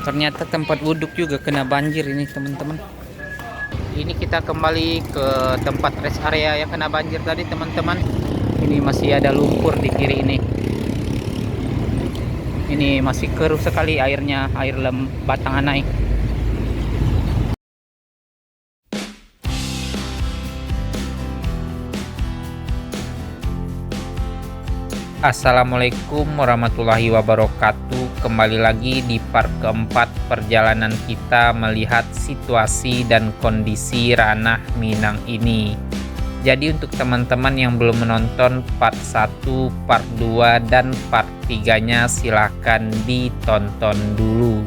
Ternyata tempat wuduk juga kena banjir ini teman-teman. Ini kita kembali ke tempat rest area yang kena banjir tadi teman-teman. Ini masih ada lumpur di kiri ini. Ini masih keruh sekali airnya, air batang naik. Assalamualaikum warahmatullahi wabarakatuh. Kembali lagi di part keempat perjalanan kita melihat situasi dan kondisi Ranah Minang ini. Jadi untuk teman-teman yang belum menonton part 1, part 2, dan part 3-nya silahkan ditonton dulu.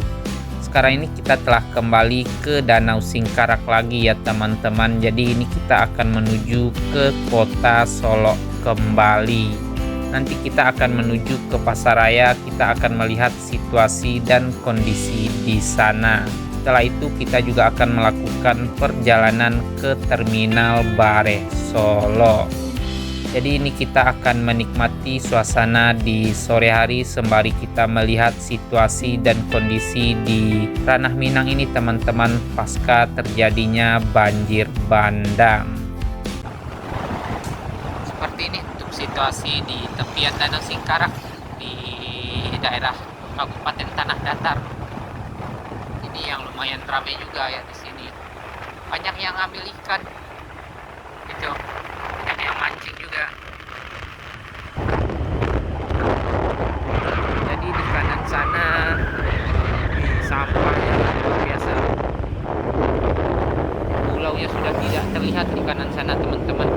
Sekarang ini kita telah kembali ke Danau Singkarak lagi ya teman-teman. Jadi ini kita akan menuju ke kota Solok kembali. Nanti kita akan menuju ke Pasaraya, kita akan melihat situasi dan kondisi di sana. Setelah itu kita juga akan melakukan perjalanan ke Terminal Bare Solo. Jadi ini kita akan menikmati suasana di sore hari sembari kita melihat situasi dan kondisi di Ranah Minang ini teman-teman pasca terjadinya banjir bandang. Seperti ini situasi di tepian Danau Singkarak di daerah Kabupaten Tanah Datar. Ini yang lumayan ramai juga ya di sini. Banyak yang ambil ikan, gitu. Banyak yang mancing juga. Jadi di kanan sana sampah yang luar biasa. Pulaunya sudah tidak terlihat di kanan sana teman-teman.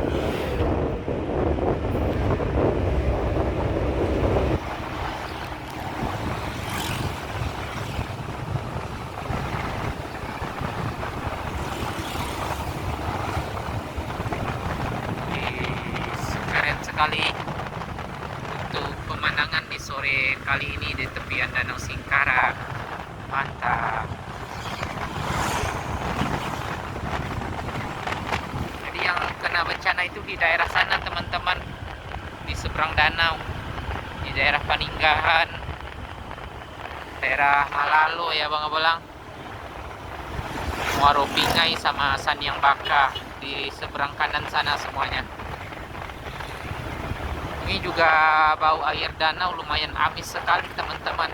Sekali untuk pemandangan di sore kali ini di tepian Danau Singkarak. Mantap. Jadi yang kena bencana itu di daerah sana teman-teman, di seberang danau, di daerah Paninggahan, daerah Malalo ya Bang Abolang, Muaro Bingai sama Sanyang Baka di seberang kanan sana semuanya. Ini juga bau air danau lumayan amis sekali teman-teman.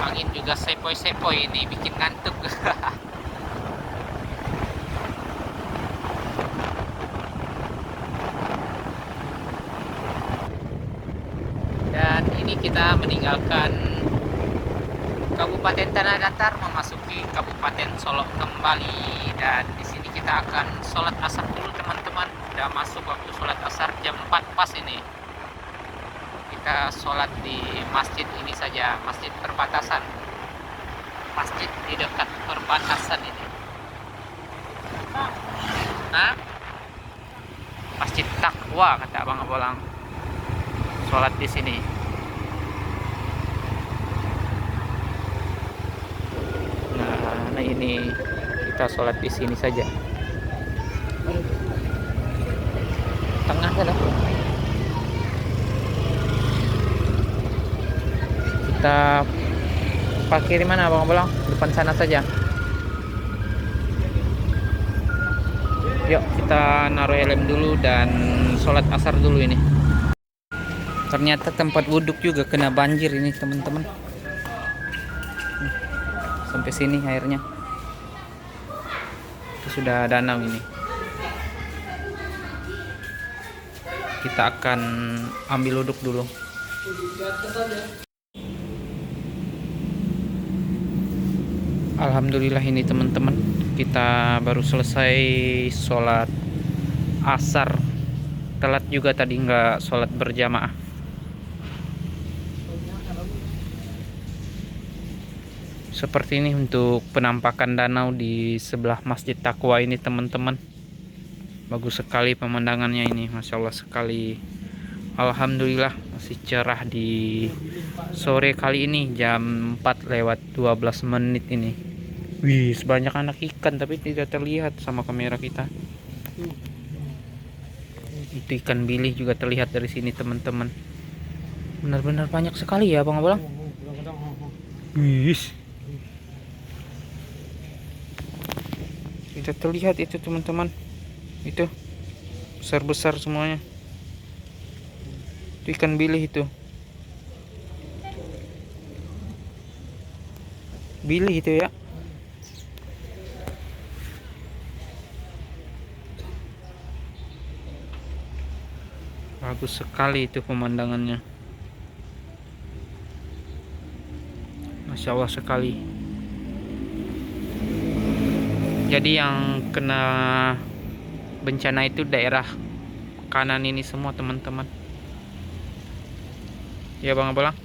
Angin juga sepoi-sepoi ini bikin ngantuk. Dan ini kita meninggalkan Kabupaten Tanah Datar memasuki Kabupaten Solok kembali. Dan di sini kita akan sholat asar dulu teman-teman. Udah masuk waktu sholat asar jam 4 pas ini. Kita sholat di masjid ini saja, masjid perbatasan. Masjid di dekat perbatasan ini. Hah? Masjid Takwa kata Abang Abolang. Sholat di sini. Nah ini kita sholat di sini saja. Tengah sana. Kita parkir di mana Bang Bolang? Depan sana saja. Yuk kita naruh helm dulu dan sholat asar dulu ini. Ternyata tempat wuduk juga kena banjir ini teman-teman. Sampai sini airnya. Itu sudah danau ini. Kita akan ambil wuduk dulu. Alhamdulillah ini teman-teman, kita baru selesai sholat asar. Telat juga tadi nggak sholat berjamaah. Seperti ini untuk penampakan danau di sebelah Masjid Takwa ini teman-teman. Bagus sekali pemandangannya ini, Masya Allah sekali. Alhamdulillah masih cerah di sore kali ini jam 4:12 ini. Wih, sebanyak anak ikan tapi tidak terlihat sama kamera kita. Itu ikan bilih juga terlihat dari sini teman-teman. Benar-benar banyak sekali ya Bang Abalang. Wih. Tidak terlihat itu teman-teman. Itu besar-besar semuanya. Itu ikan bilih itu. Bilih itu ya. Bagus sekali itu pemandangannya. Masya Allah sekali. Jadi yang kena bencana itu daerah kanan ini semua teman-teman. Ya Bang Abalang.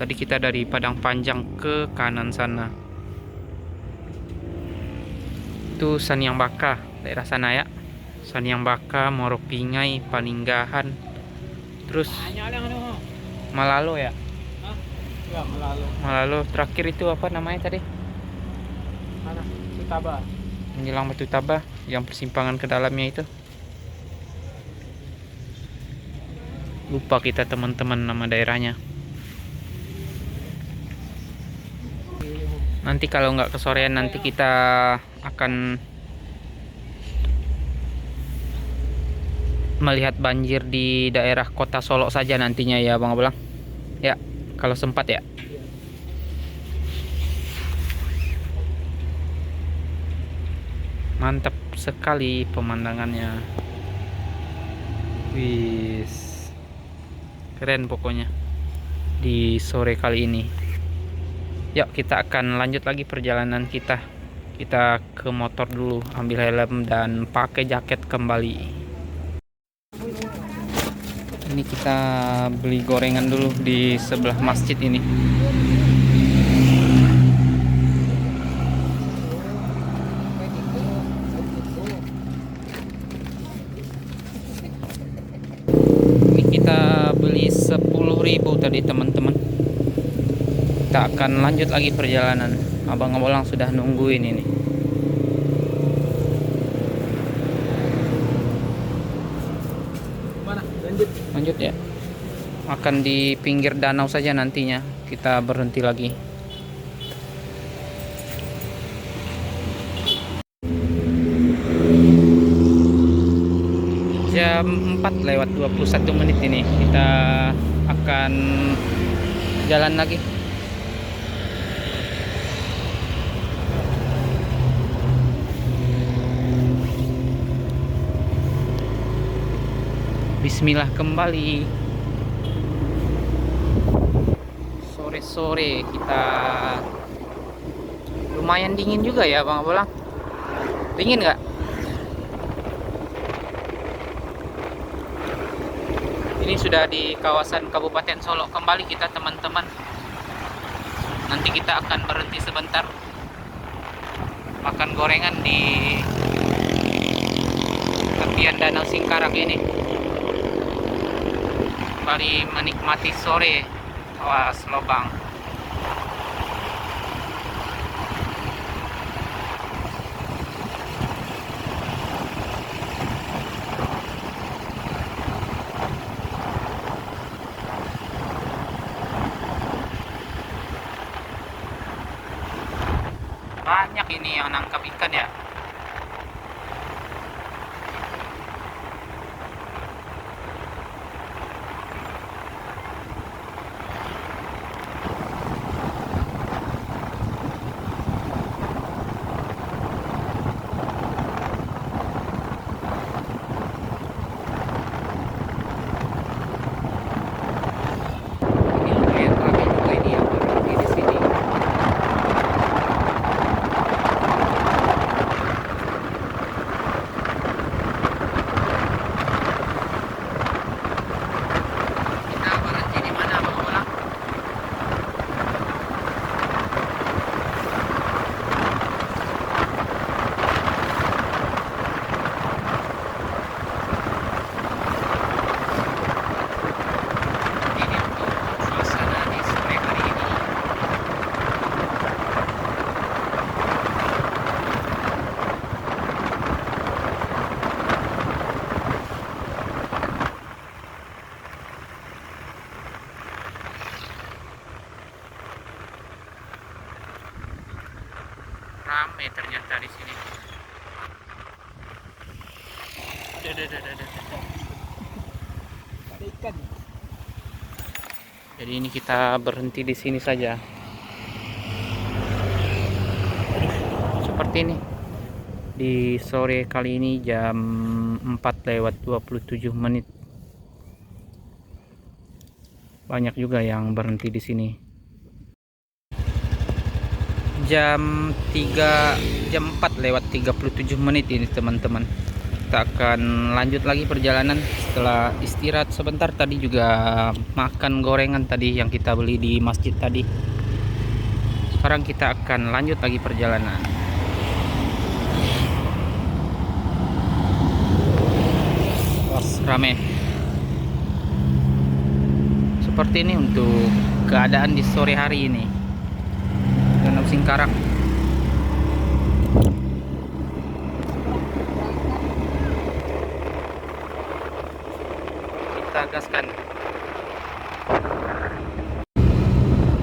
Tadi kita dari Padang Panjang ke kanan sana. Itu Saniang Baka, daerah sana ya. Saniang Baka, Moropingai, Paninggahan. Terus Malalo ya. Ya, Malalo. Malalo terakhir itu apa namanya tadi? Mana? Sutaba. Menjelang Batu Tabah yang persimpangan ke dalamnya itu. Lupa kita teman-teman nama daerahnya. Nanti kalau nggak kesorean nanti kita akan melihat banjir di daerah kota Solo saja nantinya ya Bang Abalang. Ya, kalau sempat ya. Mantap sekali pemandangannya. Wis. Keren pokoknya di sore kali ini. Yuk kita akan lanjut lagi perjalanan kita. Kita ke motor dulu, ambil helm dan pakai jaket kembali. Ini kita beli gorengan dulu di sebelah masjid ini. Ini kita beli 10.000 tadi teman-teman. Kita akan lanjut lagi perjalanan. Abang Abalang sudah nungguin ini. Mana? Lanjut. Lanjut ya. Akan di pinggir danau saja nantinya. Kita berhenti lagi. Jam 4:21 ini kita akan jalan lagi. Bismillah kembali. Sore-sore kita lumayan dingin juga ya Bang Abalang. Dingin nggak? Ini sudah di kawasan Kabupaten Solo kembali kita teman-teman. Nanti kita akan berhenti sebentar makan gorengan di tepian Danau Singkarak ini. Kembali menikmati sore. Awas lobang. Banyak ini yang nangkap ikan ya. Ini lumayan ramai juga ini yang berhenti di sini. Rame ternyata di sini. Ada. Ada ikan. Jadi ini kita berhenti di sini saja. Seperti ini. Di sore kali ini jam 4:27. Banyak juga yang berhenti di sini. Jam 4:37 ini teman-teman. Kita akan lanjut lagi perjalanan setelah istirahat sebentar. Tadi juga makan gorengan tadi yang kita beli di masjid tadi. Sekarang kita akan lanjut lagi perjalanan. Rame seperti ini untuk keadaan di sore hari ini Danau Singkarak. Kita gaskan.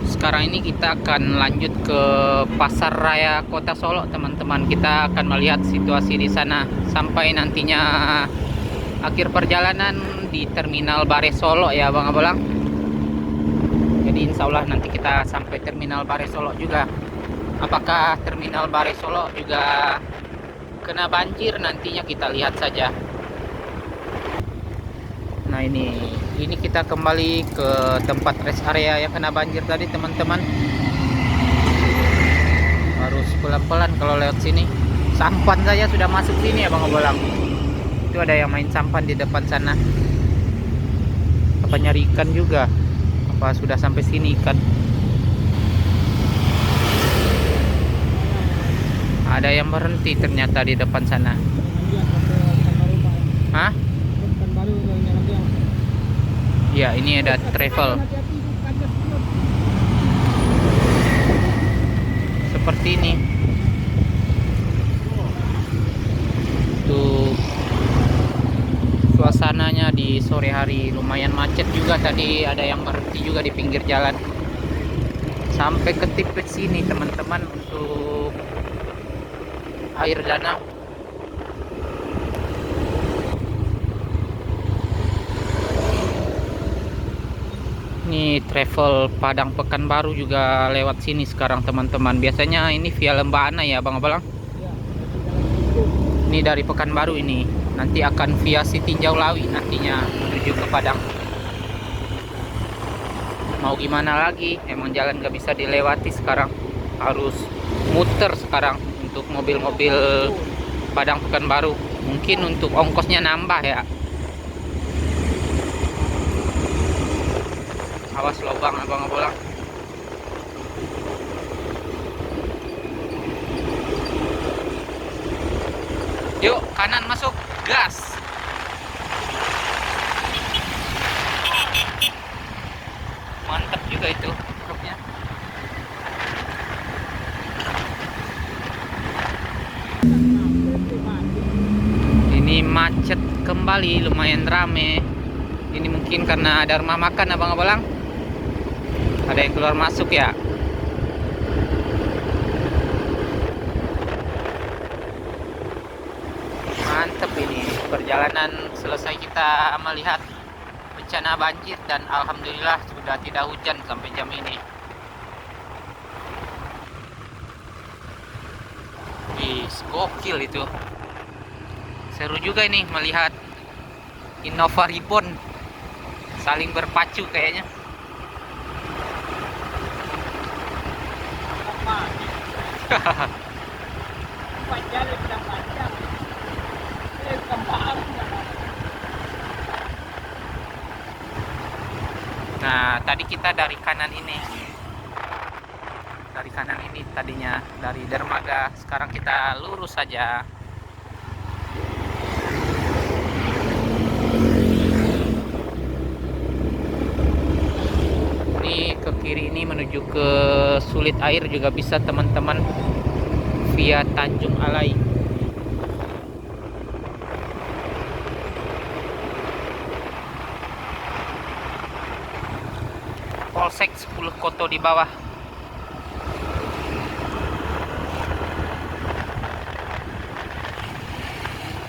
Sekarang ini kita akan lanjut ke Pasar Raya Kota Solo, teman-teman. Kita akan melihat situasi di sana sampai nantinya akhir perjalanan di Terminal Bare Solo ya Bang Abolang. Jadi insya Allah nanti kita sampai Terminal Bare Solo juga. Apakah Terminal Bare Solo juga kena banjir, nantinya kita lihat saja. Nah ini kita kembali ke tempat rest area yang kena banjir tadi, teman-teman. Harus pelan-pelan kalau lewat sini. Sampan saja sudah masuk sini ya Bang Abolang. Itu ada yang main sampan di depan sana. Apa nyari ikan juga? Apa sudah sampai sini ikan? Ada yang berhenti ternyata di depan sana. Hah? Ya, ini ada travel. Seperti ini. Tuh suasananya di sore hari. Lumayan macet juga tadi, ada yang berhenti juga di pinggir jalan. Sampai ke tipe sini teman-teman untuk air danau. Ini travel Padang Pekanbaru juga lewat sini sekarang teman-teman. Biasanya ini via Lembana ya Bang Abalang. Ini dari Pekanbaru ini. Nanti akan via Sitinjau Lawi nantinya menuju ke Padang. Mau gimana lagi? Emang jalan gak bisa dilewati sekarang. Harus muter sekarang untuk mobil-mobil Padang Pekanbaru. Mungkin untuk ongkosnya nambah ya. Awas lubang Abang Abolang. Yuk kanan masuk, gas. Mantap juga itu truknya. Ini macet kembali, lumayan rame. Ini mungkin karena ada rumah makan Abang Abolang. Ada yang keluar masuk ya. Mantap ini perjalanan, selesai kita melihat bencana banjir dan alhamdulillah sudah tidak hujan sampai jam ini. Wih, gokil itu. Seru juga ini melihat Innova Ribbon saling berpacu kayaknya. Nah, tadi kita dari kanan ini. Dari kanan ini tadinya dari dermaga, sekarang kita lurus saja. Ini ke kiri ini menuju ke Sulit Air juga bisa teman-teman, via Tanjung Alai. Polsek 10 Koto di bawah.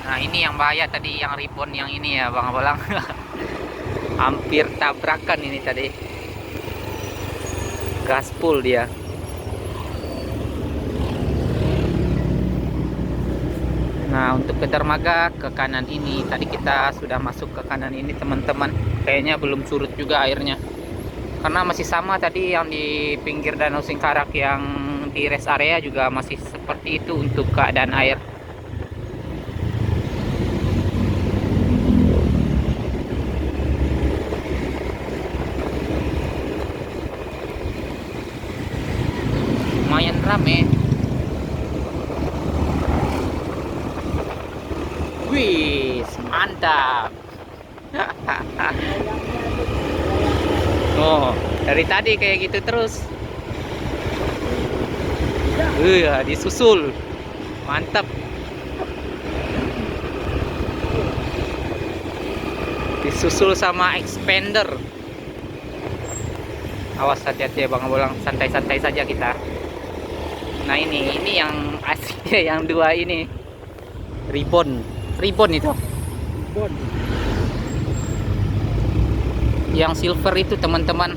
Nah ini yang bahaya tadi, yang ribon yang ini ya Bang Bolang. Hampir tabrakan ini tadi. Gaspol dia. Nah untuk ke dermaga ke kanan ini, tadi kita sudah masuk ke kanan ini teman-teman. Kayaknya belum surut juga airnya, karena masih sama tadi yang di pinggir Danau Singkarak, yang di rest area juga masih seperti itu untuk keadaan air. Lumayan rame. Wih, mantap. Oh, dari tadi kayak gitu terus. Disusul. Mantap. Disusul sama expander. Awas, hati-hati ya Bang Bolang, santai-santai saja kita. Nah ini yang aslinya, yang dua ini. Ribbon itu. Bon. Yang silver itu teman-teman,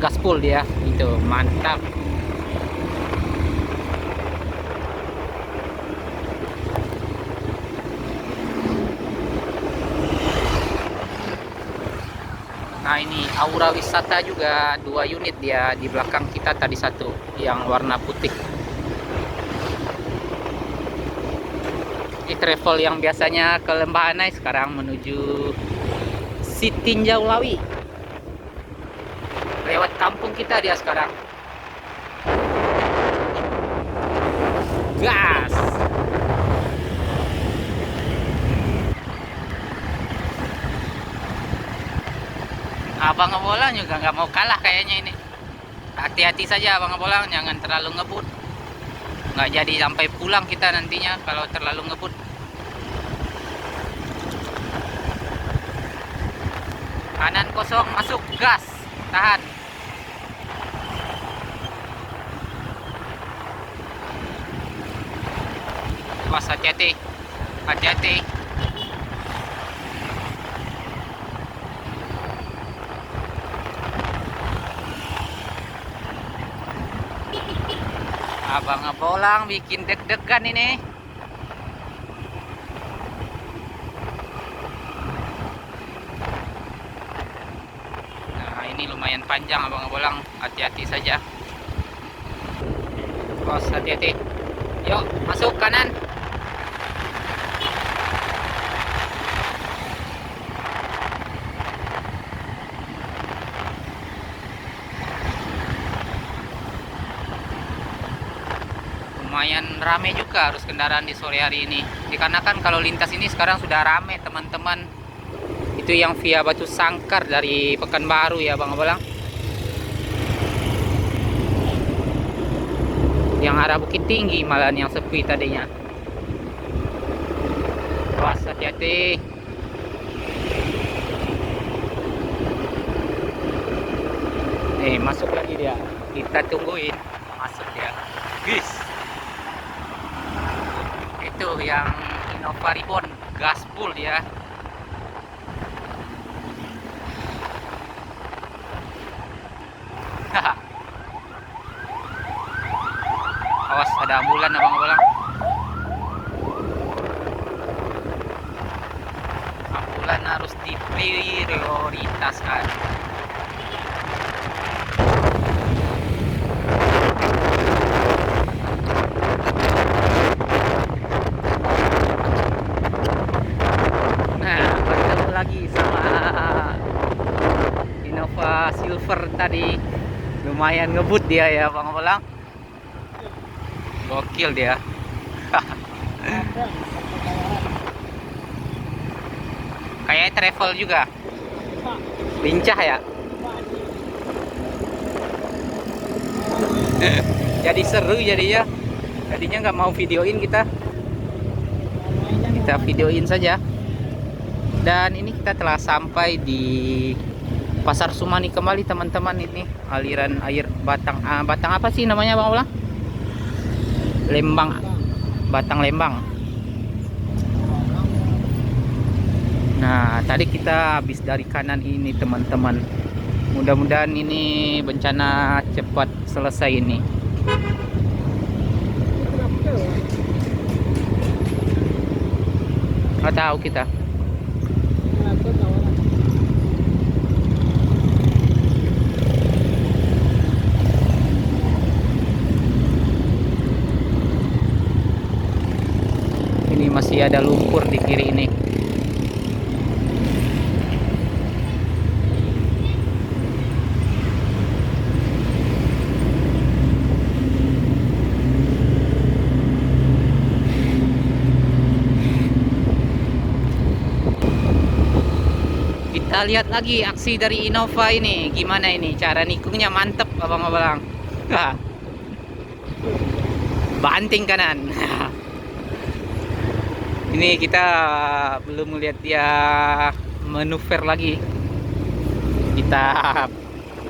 gaspol dia. Itu mantap. Nah ini aura wisata juga, 2 unit dia di belakang kita, tadi satu yang warna putih. Ini travel yang biasanya ke Lembah Anai sekarang menuju Sitinjau Lawi. Lewat kampung kita dia sekarang. Gas. Abang Bolang juga nggak mau kalah kayaknya ini. Hati-hati saja Abang Bolang, jangan terlalu ngebut. Nggak jadi sampai pulang kita nantinya kalau terlalu ngebut. Kanan kosong, masuk, gas, tahan. Awas, hati-hati, hati-hati. Abang Bolang bikin deg-degan ini. Nah ini lumayan panjang Abang Bolang, hati-hati saja. Bos, hati-hati. Yuk masuk kanan. Lumayan rame juga arus kendaraan di sore hari ini, dikarenakan kalau lintas ini sekarang sudah rame teman-teman. Itu yang via Batu Sangkar dari Pekanbaru ya Bang Bolang, yang arah Bukit Tinggi malah yang sepi tadinya. Awas, hati-hati. Nih masuk lagi dia, kita tungguin masuk dia, guys. Itu yang Innova Ribbon gaspol dia. Awas, ada ambulan Abang Bolang. Ambulan harus diprioritaskan. Lagi sama Innova Silver tadi, lumayan ngebut dia ya Bang Bolang, gokil dia. Kayak travel juga, lincah ya. Jadi seru jadinya nggak mau videoin, kita videoin saja. Dan ini kita telah sampai di Pasar Sumani kembali teman-teman. Ini aliran air Batang, Batang apa sih namanya Bang Ulang? Lembang, Batang Lembang. Nah, tadi kita habis dari kanan ini teman-teman. Mudah-mudahan ini bencana cepat selesai ini. Nggak tahu kita. Ini masih ada lumpur di kiri ini. Kita lihat lagi aksi dari Innova ini. Gimana ini? Cara nikungnya mantep abang-abang. Wah. Banting kanan. Ini kita belum melihat dia manuver lagi. Kita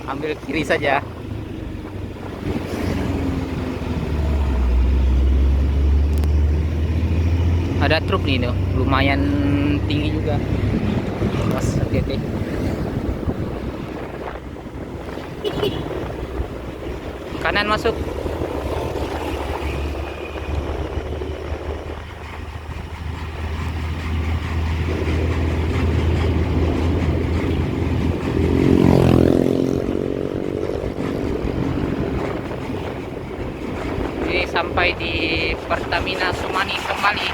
ambil kiri saja. Ada truk nih tuh, lumayan tinggi juga. Mas, hati-hati. Kanan masuk. Ini sampai di Pertamina Sumani kembali.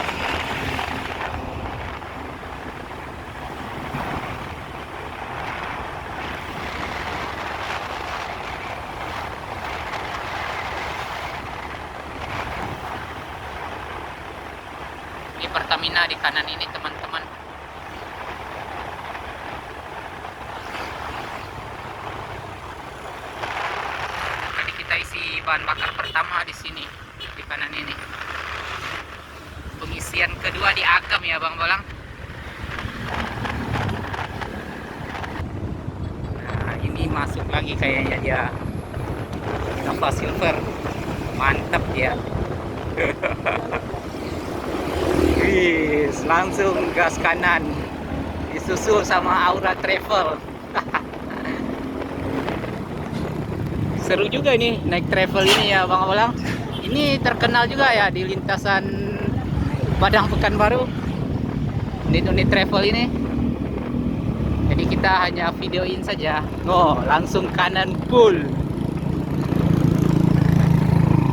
Di Pertamina di kanan ini teman-teman. Jadi kita isi bahan bakar pertama di sini di kanan ini. Pengisian kedua di Agam ya Bang Bolang. Nah, ini masuk lagi kayaknya dia. Innova Silver. Mantap dia. Wis, langsung gas kanan. Disusul sama Aura Travel. Seru juga ini naik travel ini ya Bang Bolang. Ini terkenal juga ya di lintasan Padang Pekanbaru. Unit-unit travel ini. Jadi kita hanya videoin saja. Oh, langsung kanan full.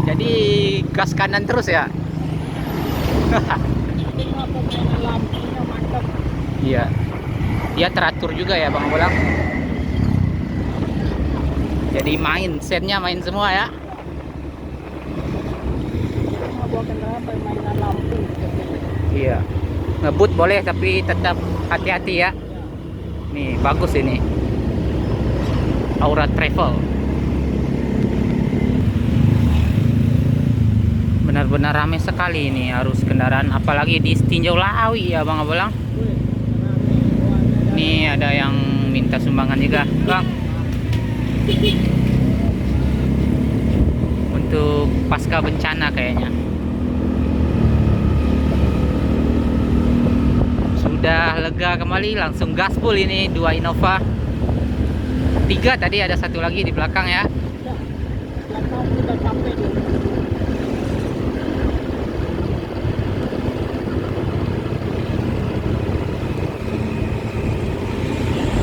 Jadi gas kanan terus ya. Iya. Dia teratur juga ya Bang Bolang. Jadi main, setnya main semua ya. Iya. Ngebut boleh tapi tetap hati-hati ya. Nih, bagus ini. Aura Travel. Benar-benar ramai sekali ini arus kendaraan, apalagi di Tinjau Lawi ya Bang Bolang. Ini ada yang minta sumbangan juga, Bang. Untuk pasca bencana kayaknya. Sudah lega kembali, langsung gaspol ini 2 Innova. 3 tadi, ada satu lagi di belakang ya.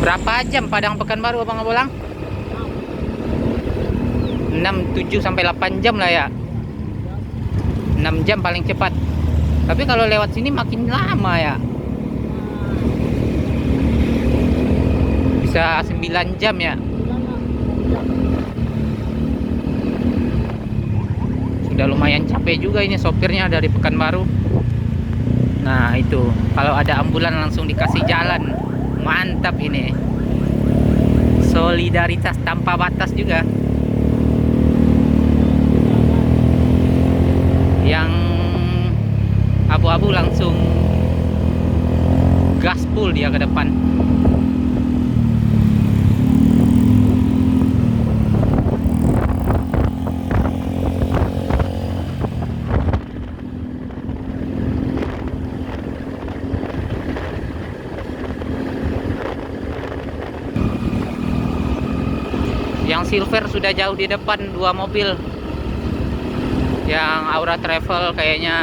Berapa jam Padang Pekanbaru Abang Bolang? 6, 7 sampai 8 jam lah ya. 6 jam paling cepat. Tapi kalau lewat sini makin lama ya. Bisa 9 jam ya. Sudah lumayan capek juga ini sopirnya dari Pekanbaru. Nah itu, kalau ada ambulan langsung dikasih jalan. Mantap ini. Solidaritas tanpa batas juga. Yang abu-abu langsung gaspol dia ke depan. Yang silver sudah jauh di depan, 2 mobil. Yang Aura Travel kayaknya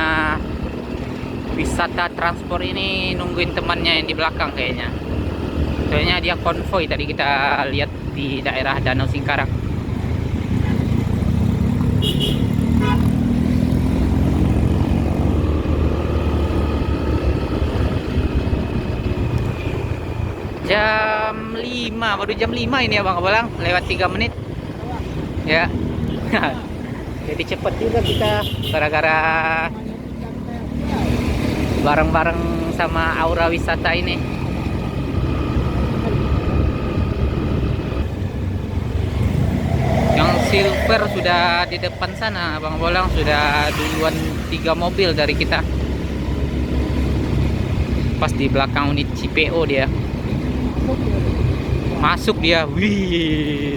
wisata transport ini nungguin temannya yang di belakang kayaknya. Soalnya dia konvoy tadi kita lihat di daerah Danau Singkarak. Jam 5, baru jam 5 ini ya Bang Abalang, lewat 3 menit. Ya. Jadi cepet juga kita gara-gara bareng-bareng sama Aura Wisata ini. Yang silver sudah di depan sana Bang Bolang, sudah duluan 3 mobil dari kita. Pas di belakang unit CPO dia. Masuk dia. Wih.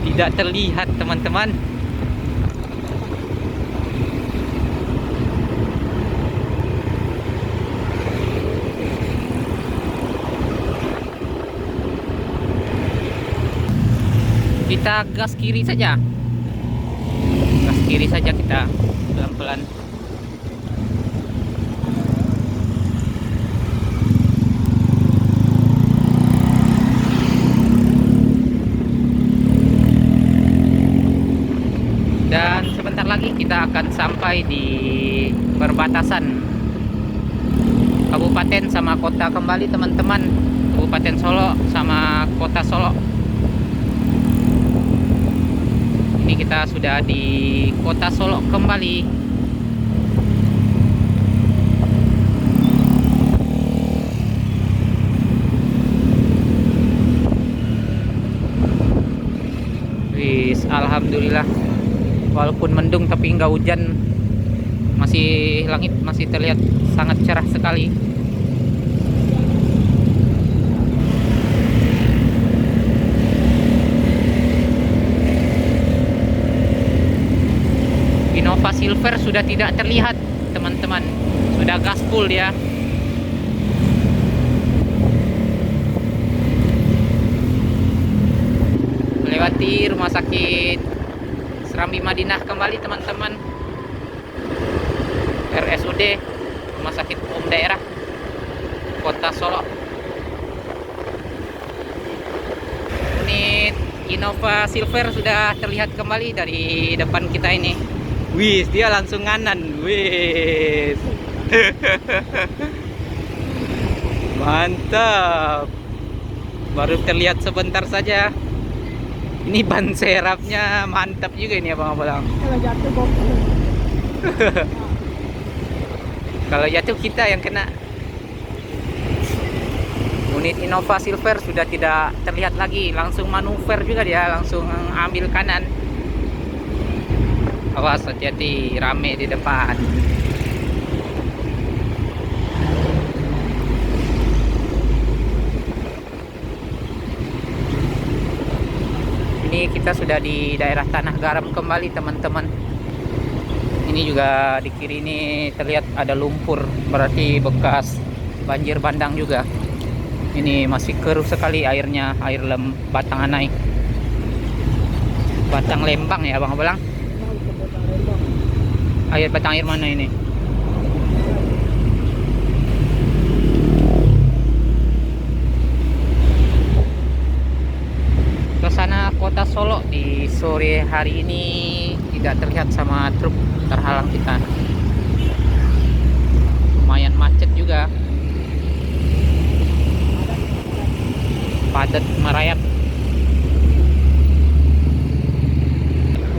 Tidak terlihat teman-teman. Kita gas kiri saja. Gas kiri saja kita, pelan-pelan. Dan sebentar lagi kita akan sampai di perbatasan kabupaten sama kota kembali teman-teman. Kabupaten Solo sama kota Solo. Ini kita sudah di kota Solo kembali. Wis, alhamdulillah. Walaupun mendung tapi nggak hujan, masih langit masih terlihat sangat cerah sekali. Innova Silver sudah tidak terlihat teman-teman, sudah gaspol dia. Melewati rumah sakit Serambi Madinah kembali teman-teman. RSUD, Rumah Sakit Umum Daerah Kota Solo. Unit Innova Silver sudah terlihat kembali dari depan kita ini. Wis, dia langsung nganan. Wis. Mantap. Baru terlihat sebentar saja. Ini ban serapnya mantap juga ini ya Bang Abalang. Kalau jatuh bokeh. Kalau jatuh kita yang kena. Unit Innova Silver sudah tidak terlihat lagi, langsung manuver juga dia, langsung ambil kanan. Awas, hati-hati, rame di depan. Ini kita sudah di daerah Tanah Garam kembali teman-teman. Ini juga di kiri ini terlihat ada lumpur, berarti bekas banjir bandang juga. Ini masih keruh sekali airnya, air Batang Anai, Batang Lembang ya Bang Abalang. Air Batang air mana ini? Suasana kota Solo di sore hari ini tidak terlihat sama truk, terhalang kita. Lumayan macet juga, padat merayap.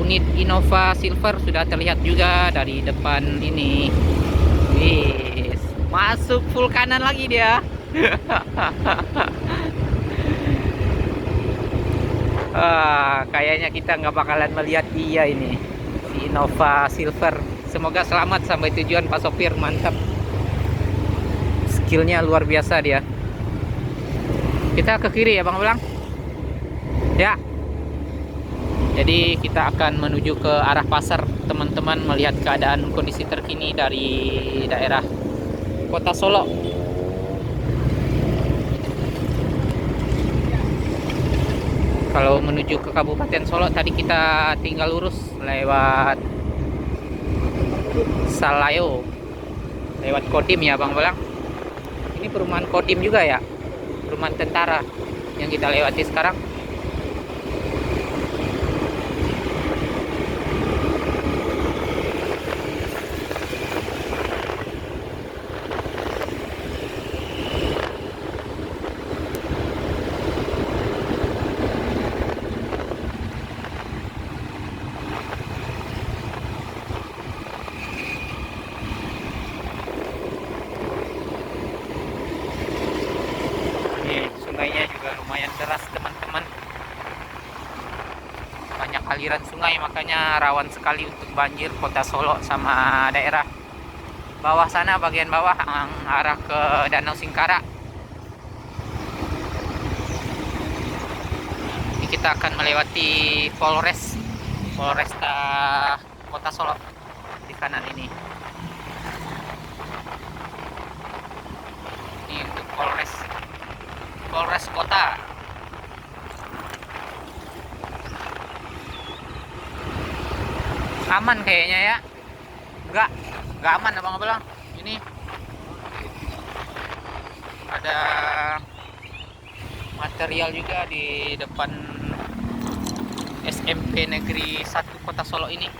Unit Innova Silver sudah terlihat juga dari depan ini. Wis, masuk full kanan lagi dia. Kayaknya kita nggak bakalan melihat dia ini, si Innova Silver. Semoga selamat sampai tujuan Pak sopir, mantap. Skillnya luar biasa dia. Kita ke kiri ya Bang Abalang. Ya. Jadi kita akan menuju ke arah pasar teman-teman, melihat keadaan kondisi terkini dari daerah Kota Solo. Kalau menuju ke Kabupaten Solo tadi kita tinggal lurus lewat Salayo, lewat Kodim ya Bang Belang. Ini perumahan Kodim juga ya, perumahan tentara yang kita lewati sekarang. Sungainya juga lumayan deras teman-teman, banyak aliran sungai, makanya rawan sekali untuk banjir kota Solo sama daerah bawah sana, bagian bawah yang arah ke Danau Singkara. Ini kita akan melewati Polresta kota Solo di kanan ini. Ini untuk Polres kota. Aman kayaknya ya. Enggak aman Abang Belang. Ini ada material juga di depan SMP Negeri 1 Kota Solo ini.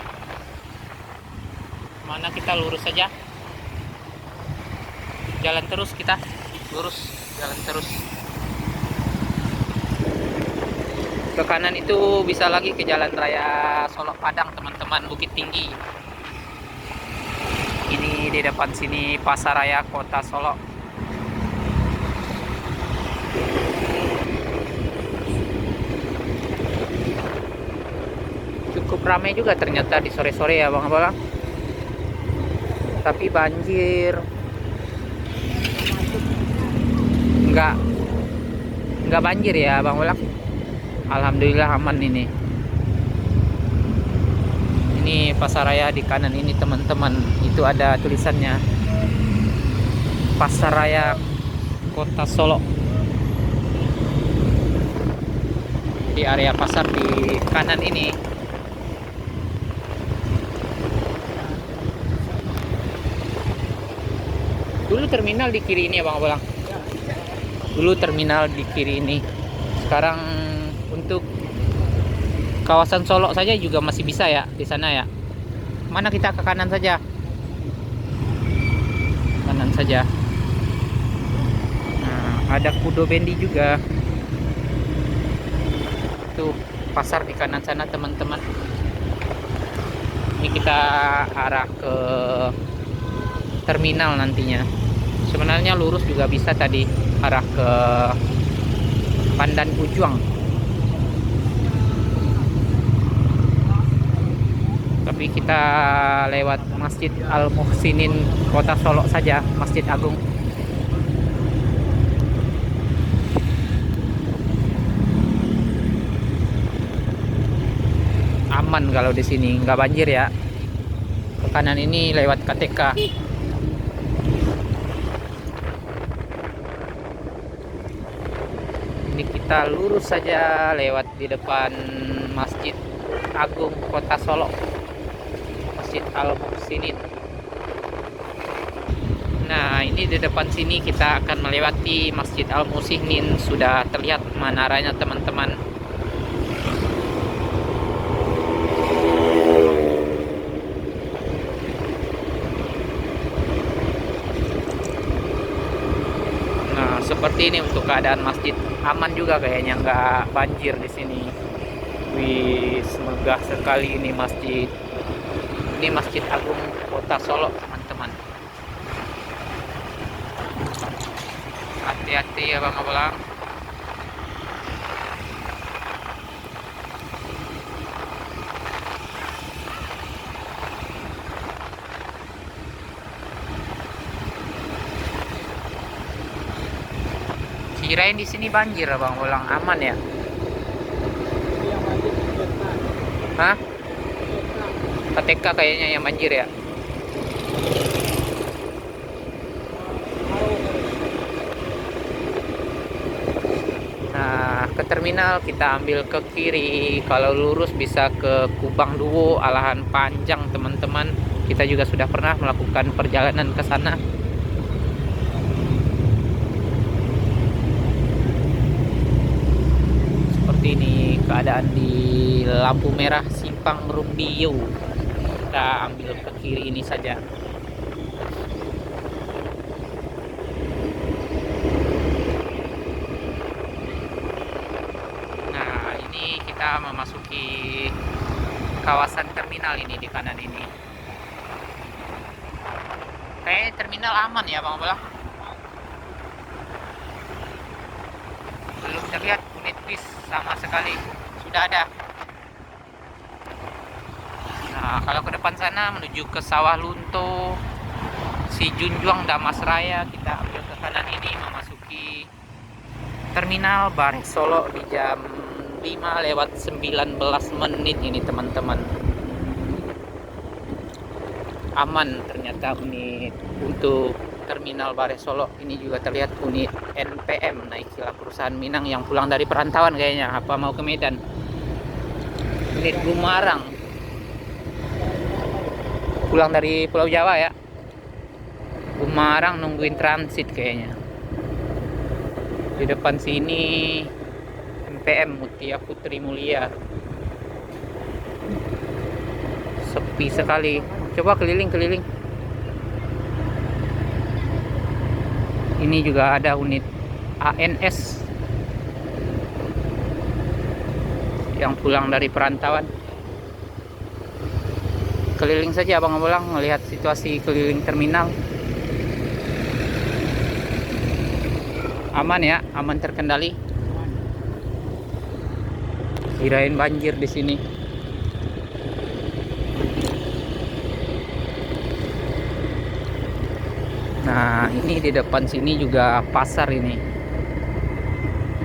Mana kita lurus saja. Jalan terus kita. Jalan terus. Ke kanan itu bisa lagi ke Jalan Raya Solo Padang teman-teman, Bukit Tinggi. Ini di depan sini Pasaraya Kota Solo. Cukup ramai juga ternyata di sore-sore ya Bang Abang. Tapi banjir enggak banjir ya Bang Abang. Alhamdulillah aman ini. Ini Pasaraya di kanan ini teman-teman. Itu ada tulisannya Pasaraya Kota Solo. Di area pasar di kanan ini. Dulu terminal di kiri ini ya Bang Abang. Dulu terminal di kiri ini. Sekarang untuk kawasan Solo saja juga masih bisa ya di sana ya. Mana kita ke kanan saja? Kanan saja. Nah, ada Kudo Bendi juga. Tuh pasar di kanan sana teman-teman. Ini kita arah ke terminal nantinya. Sebenarnya lurus juga bisa tadi arah ke Pandan Ujuang. Tapi kita lewat Masjid Al-Muhsinin Kota Solo saja, Masjid Agung. Aman kalau di sini, nggak banjir ya. Ke kanan ini lewat KTK. Ini kita lurus saja lewat di depan Masjid Agung Kota Solo, Masjid Al-Muhsinin. Nah, ini di depan sini kita akan melewati Masjid Al-Muhsinin. Sudah terlihat menaranya teman-teman. Nah, seperti ini untuk keadaan masjid. Aman juga kayaknya, nggak banjir di sini. Wih, megah sekali ini masjid. Ini Masjid Agung Kota Solo, teman-teman. Hati-hati ya Bang Abang. Kirain di sini banjir Bang Ulang, aman ya? Hah? KTK kayaknya yang banjir ya? Nah, ke terminal kita ambil ke kiri. Kalau lurus bisa ke Kubang Duo, Alahan Panjang teman-teman. Kita juga sudah pernah melakukan perjalanan ke sana. Seperti ini keadaan di lampu merah Simpang Rumbio. Kita ambil ke kiri ini saja. Nah, ini kita memasuki kawasan terminal ini di kanan ini. Kayaknya terminal aman ya Bang Abdullah. Belum terlihat unit bis sama sekali. Sudah ada. Nah, kalau ke depan sana menuju ke Sawah Lunto, Si Junjuang, Damas Raya, kita ambil ke kanan ini memasuki terminal Bare Solo di jam 5:19 ini teman-teman. Aman ternyata unit untuk terminal Bare Solo. Ini juga terlihat unit NPM, Naikilah perusahaan Minang yang pulang dari perantauan kayaknya, apa mau ke Medan. Unit Gumarang pulang dari Pulau Jawa ya. Gumarang nungguin transit kayaknya. Di depan sini NPM Mutia Putri Mulia. Sepi sekali. Coba keliling-keliling. Ini juga ada unit ANS yang pulang dari perantauan. Keliling saja Abang Abang melihat situasi keliling terminal. Aman ya, aman terkendali. Kirain banjir di sini. Nah, ini di depan sini juga pasar ini.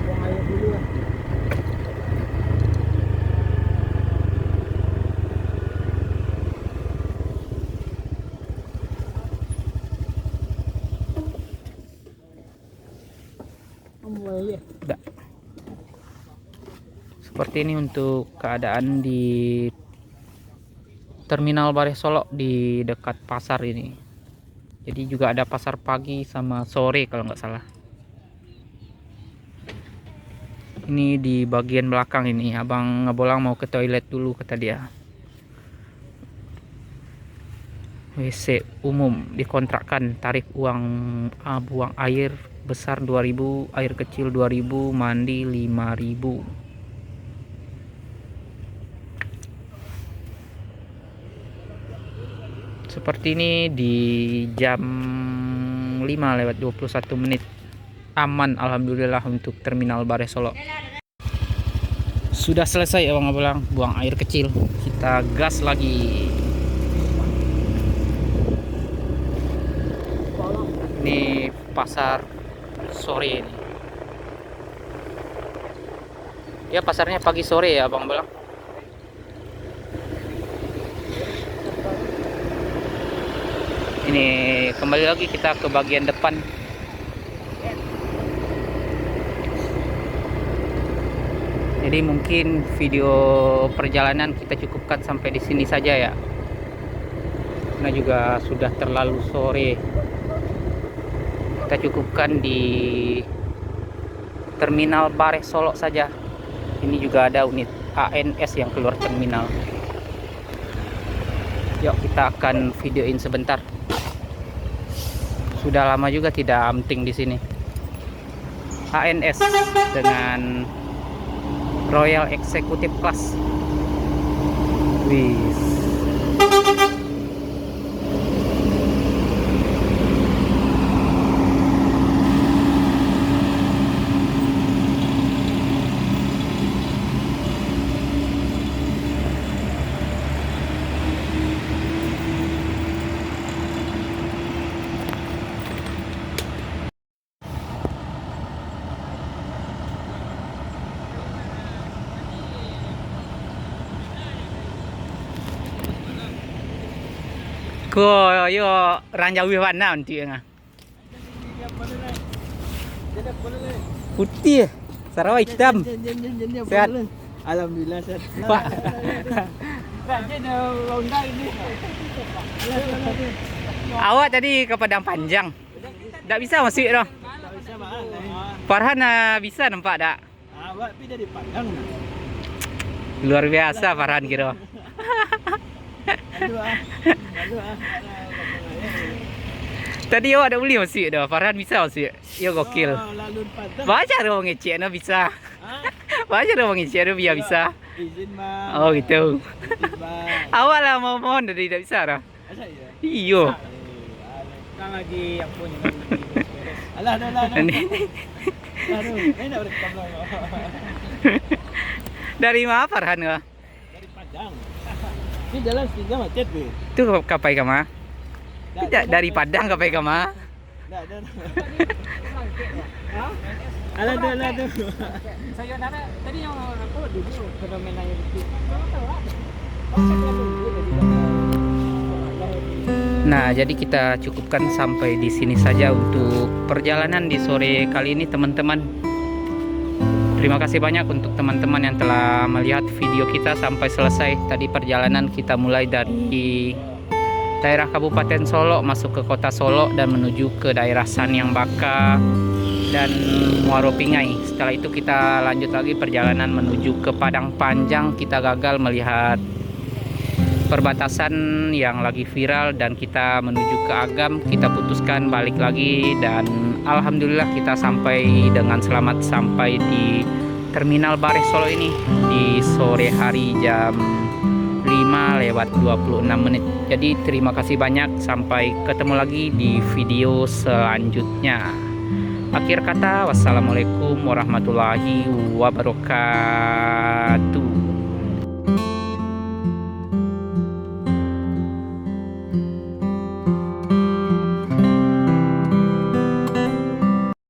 Buang air dulu ya. Udah. Seperti ini untuk keadaan di terminal Bare Solo di dekat pasar ini. Jadi juga ada pasar pagi sama sore kalau nggak salah. Ini di bagian belakang ini. Abang Ngebolang mau ke toilet dulu kata dia. WC umum dikontrakkan, tarif uang buang air besar 2.000, air kecil 2.000, mandi 5.000. Seperti ini di jam 5:21. Aman alhamdulillah untuk terminal Bare Solo. Sudah selesai ya Bang Abang buang air kecil. Kita gas lagi. Ini pasar sore ini. Ya pasarnya pagi sore ya Bang Abang. Ini kembali lagi kita ke bagian depan. Jadi mungkin video perjalanan kita cukupkan sampai di sini saja ya. Karena juga sudah terlalu sore. Kita cukupkan di terminal Bare Solo saja. Ini juga ada unit ANS yang keluar terminal. Yuk kita akan videoin sebentar. Sudah lama juga tidak amting di sini. ANS dengan Royal Executive Class. Wih. Ko yo ranjau warna nanti nga. Putih. Sarawak hitam. Jam, Sehat? Alhamdulillah sehat. Pak. Rajin ronda ini. Awak tadi ke Padang Panjang. Tak bisa masuk dah. Tak bisa bang. Farhan bisa nampak tak? Awak pergi dari Padang. Luar biasa Farhan kira. Aduh ah. Tadi awak tak boleh masuk dah. Farhan bisa masuk. Ya gokil. Lalu Padang. Baca orang ngecek na bisa. Ah, Baca orang ngecek na biar bisa. izin bang. Oh gitu. Izin bang. Awak lah mohon tadi tak bisa dah. Masa ya? Iyo. Kan lagi yang punya. Alah, alah. Aduh, ini nak rekam lah. Dari mana Farhan ke? Dari Padang. Ini jalan setiga macet be. Itu kapai kama? Tidak dari Padang kapai kama? Dah. Hah? Alah, alah. Saya nara tadi yang aku dulu fenomena yang itu. Nah, jadi kita cukupkan sampai di sini saja untuk perjalanan di sore kali ini, teman-teman. Terima kasih banyak untuk teman-teman yang telah melihat video kita sampai selesai. Tadi perjalanan kita mulai dari daerah Kabupaten Solo masuk ke kota Solo dan menuju ke daerah Sanyang Baka dan Muaro Pingai. Setelah itu kita lanjut lagi perjalanan menuju ke Padang Panjang. Kita gagal melihat perbatasan yang lagi viral dan kita menuju ke Agam. Kita putuskan balik lagi dan alhamdulillah kita sampai dengan selamat sampai di Terminal Bares Solo ini di sore hari jam 5:26. Jadi terima kasih banyak, sampai ketemu lagi di video selanjutnya. Akhir kata, wassalamualaikum warahmatullahi wabarakatuh.